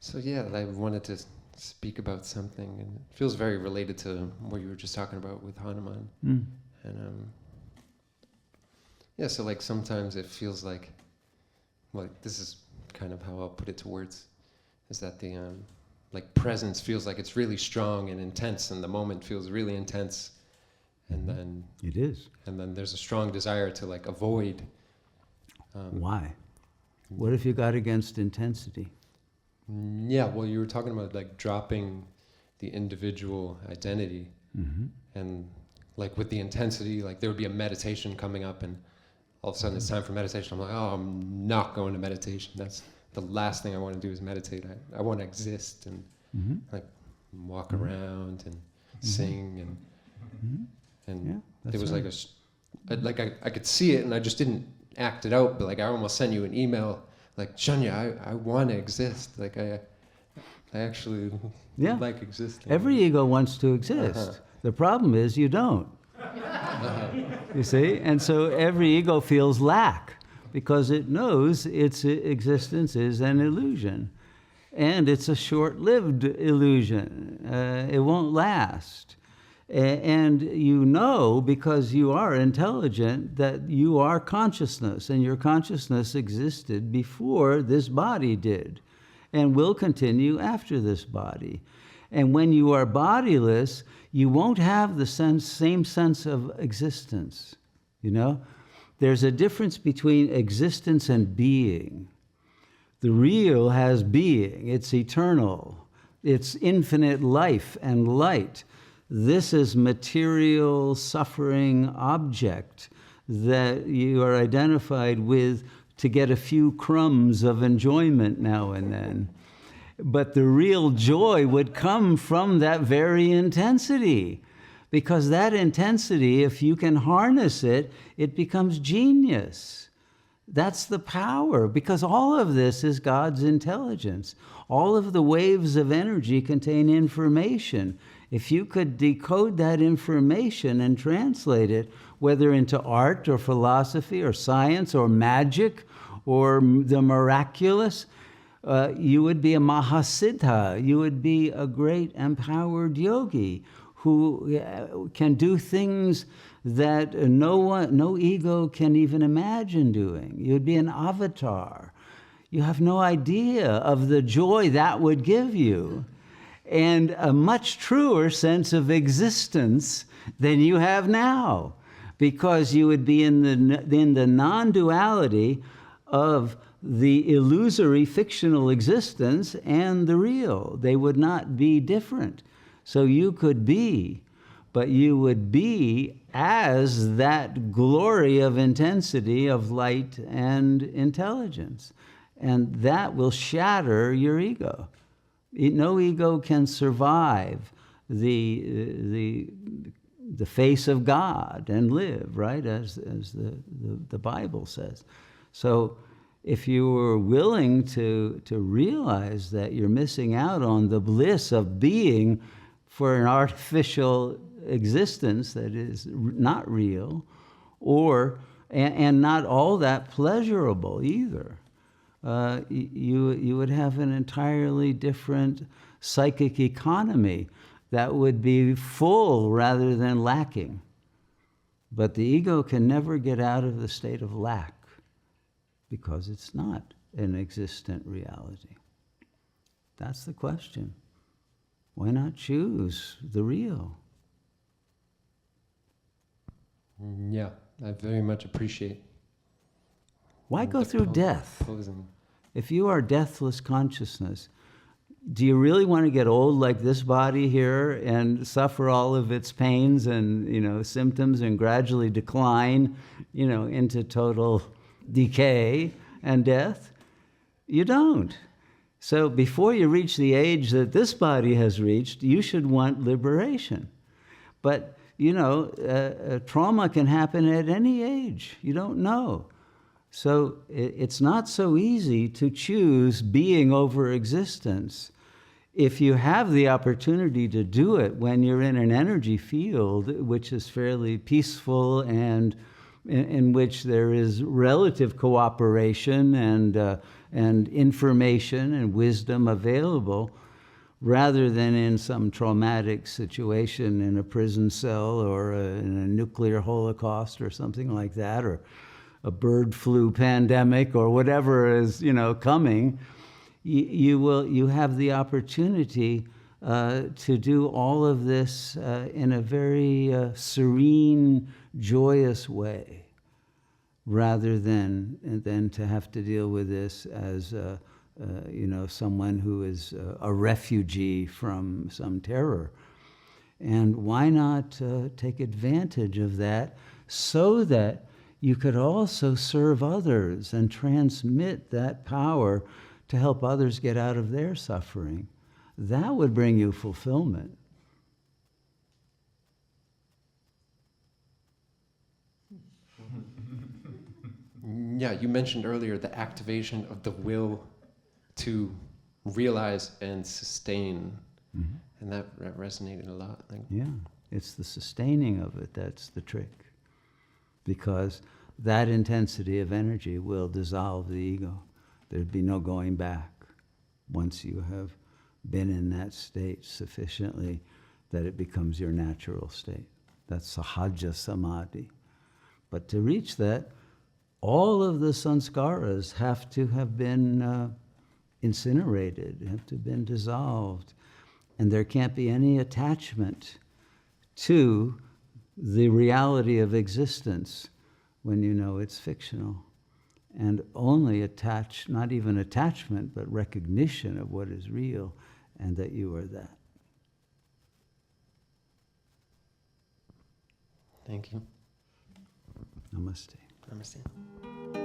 So yeah, I wanted to speak about something, and it feels very related to what you were just talking about with Hanuman. Mm. And yeah, so like sometimes it feels like this is kind of how I'll put it to words, is that the like presence feels like it's really strong and intense, and the moment feels really intense, and then It is. and then there's a strong desire to like avoid. Why? What if you got against intensity? Yeah, well, you were talking about like dropping the individual identity, and like with the intensity, like there would be a meditation coming up, and all of a sudden it's time for meditation. I'm like, oh, I'm not going to meditation. That's the last thing I want to do is meditate. I want to exist and like walk around and sing and Yeah, there was right. like I could see it and I just didn't act it out. But like I almost sent you an email like, Shunya, I want to exist. Like I actually like existing. Every ego wants to exist. The problem is you don't. You see? And so every ego feels lack because it knows its existence is an illusion. And it's a short-lived illusion. It won't last. And you know, because you are intelligent, that you are consciousness, and your consciousness existed before this body did, and will continue after this body. And when you are bodiless, you won't have the same sense of existence, you know? There's a difference between existence and being. The real has being, it's eternal, it's infinite life and light. This is material suffering object that you are identified with to get a few crumbs of enjoyment now and then. But the real joy would come from that very intensity, because that intensity, if you can harness it, it becomes genius. That's the power, because all of this is God's intelligence. All of the waves of energy contain information. If you could decode that information and translate it, whether into art or philosophy or science or magic or the miraculous, you would be a Mahasiddha. You would be a great empowered yogi who can do things that no ego can even imagine doing. You would be an avatar. You have no idea of the joy that would give you, and a much truer sense of existence than you have now, because you would be in the non-duality of the illusory fictional existence and the real. They would not be different. So you could be, but you would be as that glory of intensity of light and intelligence. And that will shatter your ego. No ego can survive the face of God and live, right, as the Bible says. So if you were willing to realize that you're missing out on the bliss of being for an artificial existence that is not real, and not all that pleasurable either, you would have an entirely different psychic economy that would be full rather than lacking. But the ego can never get out of the state of lack because it's not an existent reality. That's the question. Why not choose the real? Yeah, I very much appreciate. Why go through death? Posing. If you are deathless consciousness, do you really want to get old like this body here and suffer all of its pains and symptoms and gradually decline into total decay and death? You don't. So before you reach the age that this body has reached, you should want liberation. But trauma can happen at any age. You don't know. So it's not so easy to choose being over existence. If you have the opportunity to do it when you're in an energy field which is fairly peaceful and in which there is relative cooperation and and information and wisdom available, rather than in some traumatic situation in a prison cell or in a nuclear holocaust or something like that, or a bird flu pandemic or whatever is, coming. You have the opportunity to do all of this in a very serene, joyous way, rather than to have to deal with this as someone who is a refugee from some terror. And why not take advantage of that so that you could also serve others and transmit that power to help others get out of their suffering? That would bring you fulfillment. Yeah, you mentioned earlier the activation of the will to realize and sustain, and that resonated a lot. Yeah, it's the sustaining of it that's the trick, because that intensity of energy will dissolve the ego. There'd be no going back once you have been in that state sufficiently that it becomes your natural state. That's sahaja samadhi. But to reach that, all of the sanskaras have to have been incinerated, have to have been dissolved. And there can't be any attachment to the reality of existence when you know it's fictional. And only not even attachment, but recognition of what is real and that you are that. Thank you. Namaste. Namaste.